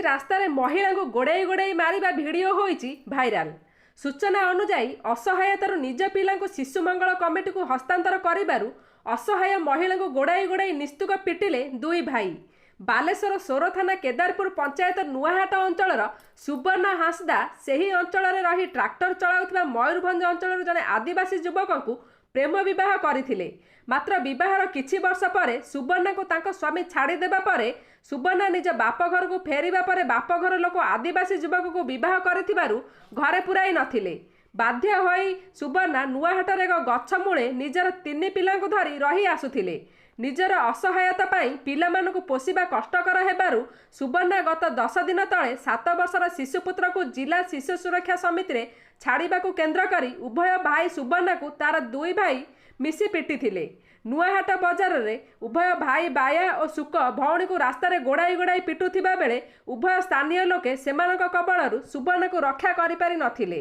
रास्तार महिला को गोड़ाई गोड़ाई मारिबा भिडियो होइछि भाइराल। सूचना अनुसार असहायतार निज पिला शिशु मंगल कमिटी को हस्तांतर करिबारु असहाय महिला को गोड़ाई गोड़ाई निस्तुक पिटिले दुई भाई। बालेश्वर सोर थाना केदारपुर पंचायत नुआहाट अंचल सुवर्ण हांसदा सही अंचल रही ट्राक्टर चलाउथिबा मयूरभंज अंचल जड़े आदिवासी युवक को प्रेम विवाह करथिले। मात्र विवाहर किछि वर्ष पर सुवर्ण को तांको स्वामी छाड़ी देबा परे सुवर्ण निज बापघर को फेरिबा परे बापघर लोक आदिवासी युवक को विवाह करथिबारु घरे पुराई नथिले। बाध्य होई सुवर्ण नुआहाटर एक गछ मूले निजर 3 पिला को धरी रही आसुथिले। निजर असहायता पाई पिलामानकु पोषिबा कष्टकर हेबारु सुवर्ण गत 10 दिन तले 7 वर्षर शिशुपुत्र को जिला शिशु सुरक्षा समिति रे छाड़ीबाकू केन्द्र करी उभय भाई सुवर्ण को तार दुई भाई मिसी पिटी थिले। नुआहाट बजार रे उभय भाई बाया और सुक भौणी को रास्तार गोड़ाई गोड़ाई पिटुथिबा बेले उभय स्थानीय लोके सेमानक कबळरू सुवर्ण को रक्षा करि पारि नथिले,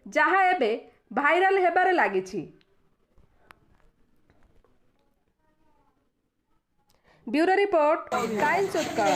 जहा एबे भाइराल हेबारे लागिछि। Bureau report Times Utkal.